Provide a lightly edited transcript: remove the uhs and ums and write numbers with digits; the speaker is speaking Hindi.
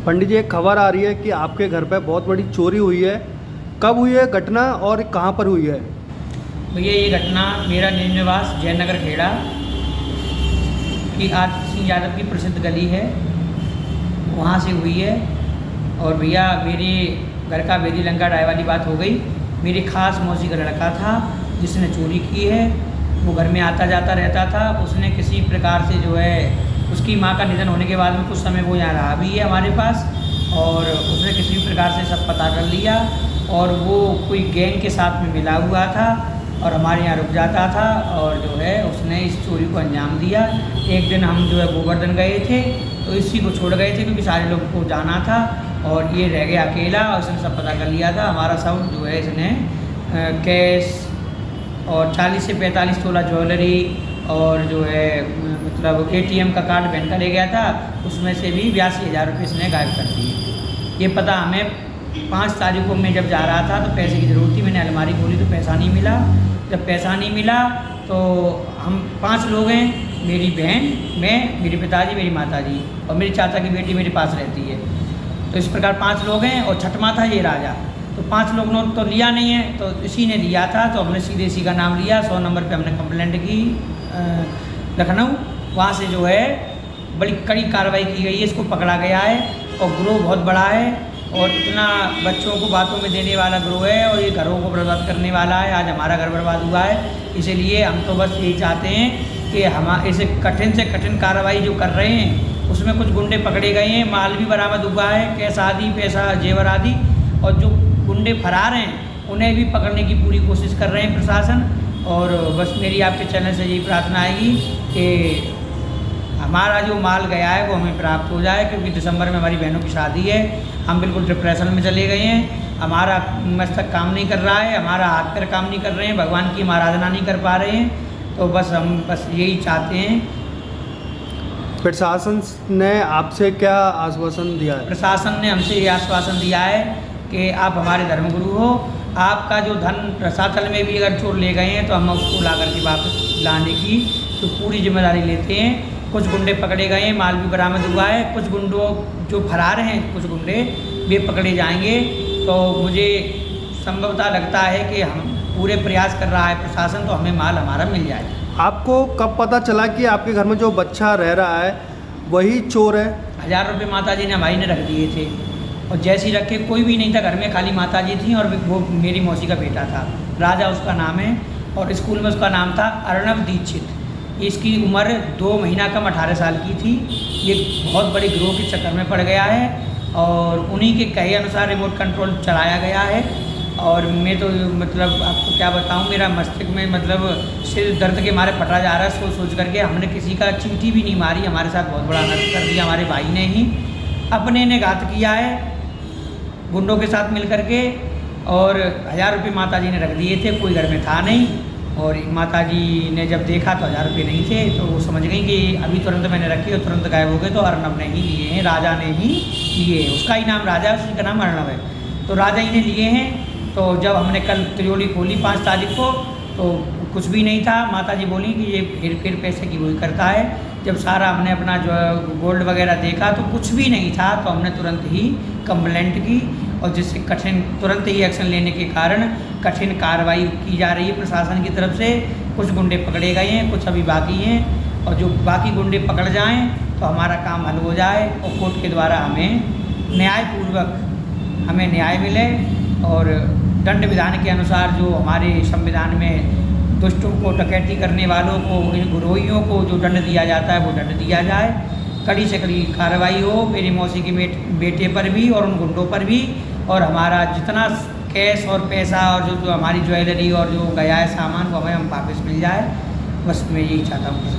पंडित जी, एक खबर आ रही है कि आपके घर पे बहुत बड़ी चोरी हुई है। कब हुई है घटना और कहाँ पर हुई है? भैया ये घटना मेरा निवास जयनगर खेड़ा की आर सिंह यादव की प्रसिद्ध गली है, वहाँ से हुई है। और भैया मेरे घर का बेदी लंका ढाई वाली बात हो गई। मेरी खास मौसी का लड़का था जिसने चोरी की है। वो घर में आता जाता रहता था। उसने किसी प्रकार से जो है, उसकी माँ का निधन होने के बाद में कुछ समय वो यहाँ रहा भी है हमारे पास, और उसने किसी भी प्रकार से सब पता कर लिया। और वो कोई गैंग के साथ में मिला हुआ था और हमारे यहाँ रुक जाता था, और जो है उसने इस चोरी को अंजाम दिया। एक दिन हम जो है गोवर्धन गए थे तो इसी को छोड़ गए थे क्योंकि सारे लोगों को जाना था, और ये रह गया अकेला और इसने सब पता कर लिया था। हमारा सब जो है इसने कैश और 40 से 45 तोला ज्वेलरी और जो है मतलब ATM का कार्ड पहन कर ले गया था, उसमें से भी 82,000 रुपये इसने गायब कर दिए। ये पता हमें 5 तारीख को मैं जब जा रहा था तो पैसे की ज़रूरत थी। मैंने अलमारी खोली तो पैसा नहीं मिला। जब पैसा नहीं मिला तो हम 5 लोग हैं, मेरी बहन, मैं, मेरे पिताजी, मेरी माताजी और मेरी चाचा की बेटी मेरे पास रहती है। तो इस प्रकार 5 लोग हैं और छठवां था ये राजा। तो 5 लोग ने तो लिया नहीं है, तो इसी ने लिया था। तो हमने सीधे इसी का नाम लिया। 100 नंबर पे हमने कंप्लेंट की लखनऊ। वहाँ से जो है बड़ी कड़ी कार्रवाई की गई है, इसको पकड़ा गया है। और ग्रोह बहुत बड़ा है और इतना बच्चों को बातों में देने वाला ग्रोह है, और ये घरों को बर्बाद करने वाला है। आज हमारा घर बर्बाद हुआ है। इसलिए हम तो बस यही चाहते हैं कि हम इसे कठिन से कठिन कार्रवाई जो कर रहे हैं उसमें कुछ गुंडे पकड़े गए हैं, माल भी बरामद हुआ है, कैश आदि, पैसा, जेवर आदि। और जो गुंडे फरार हैं उन्हें भी पकड़ने की पूरी कोशिश कर रहे हैं प्रशासन। और बस मेरी आपके चैनल से यही प्रार्थना आएगी कि हमारा जो माल गया है वो हमें प्राप्त हो जाए, क्योंकि दिसंबर में हमारी बहनों की शादी है। हम बिल्कुल डिप्रेशन में चले गए हैं। हमारा मस्तक काम नहीं कर रहा है, हमारा हाथ पैर काम नहीं कर रहे हैं, भगवान की हम आराधना नहीं कर पा रहे हैं। तो बस हम यही चाहते हैं। प्रशासन ने आपसे क्या आश्वासन दिया है? प्रशासन ने हमसे ये आश्वासन दिया है कि आप हमारे धर्मगुरु हो, आपका जो धन रसातल में भी अगर चोर ले गए हैं तो हम उसको ला करके वापस लाने की तो पूरी जिम्मेदारी लेते हैं। कुछ गुंडे पकड़े गए हैं, माल भी बरामद हुआ है। कुछ गुंडों जो फरार हैं, कुछ गुंडे वे पकड़े जाएंगे। तो मुझे संभवतः लगता है कि हम पूरे प्रयास कर रहा है प्रशासन, तो हमें माल हमारा मिल जाए। आपको कब पता चला कि आपके घर में जो बच्चा रह रहा है वही चोर है? 1000 रुपये माताजी ने भाई ने रख दिए थे, और जैसे ही रखे कोई भी नहीं था घर में, खाली माताजी थी और वो मेरी मौसी का बेटा था, राजा उसका नाम है। और स्कूल में उसका नाम था अर्णव दीक्षित। इसकी उम्र 2 महीना कम 18 साल की थी। ये बहुत बड़े गिरोह के चक्कर में पड़ गया है और उन्हीं के कहे अनुसार रिमोट कंट्रोल चलाया गया है। और मैं तो मतलब आपको क्या बताऊं, मेरा मस्तिष्क में मतलब सिर दर्द के मारे फटा जा रहा है सोच सोच करके। हमने किसी का चींटी भी नहीं मारी, हमारे साथ बहुत बड़ा अनर्थ कर दिया। हमारे भाई ने ही अपने ने घात किया है गुंडों के साथ मिल करके। और 1000 रुपये माताजी ने रख दिए थे, कोई घर में था नहीं। और माताजी ने जब देखा तो 1000 रुपये नहीं थे, तो वो समझ गई कि अभी तुरंत मैंने रखे और तुरंत गायब हो गए। तो अर्णव ने ही लिए हैं, राजा ने ही लिए हैं। उसका ही नाम राजा है, उसी का नाम अर्णव है, तो राजा ही ने लिए हैं। तो जब हमने कल तिजोरी खोली 5 तारीख को तो कुछ भी नहीं था। माताजी बोली कि ये हेर-फेर पैसे की वही करता है। जब सारा हमने अपना जो गोल्ड वगैरह देखा तो कुछ भी नहीं था, तो हमने तुरंत ही कंप्लेंट की, और जिससे कठिन तुरंत ही एक्शन लेने के कारण कठिन कार्रवाई की जा रही है प्रशासन की तरफ से। कुछ गुंडे पकड़े गए हैं, कुछ अभी बाकी हैं, और जो बाकी गुंडे पकड़ जाएं तो हमारा काम हल हो जाए और कोर्ट के द्वारा हमें न्यायपूर्वक हमें न्याय मिले। और दंड विधान के अनुसार जो हमारे संविधान में दुष्टों को, डकैती करने वालों को, इन गुरोहियों को जो दंड दिया जाता है वो दंड दिया जाए। कड़ी से कड़ी कार्रवाई हो मेरी मौसी के बेटे पर भी और उन गुंडों पर भी। और हमारा जितना कैश और पैसा और जो हमारी ज्वेलरी और जो गया है सामान वो हमें वापस मिल जाए। बस मैं यही चाहता हूँ।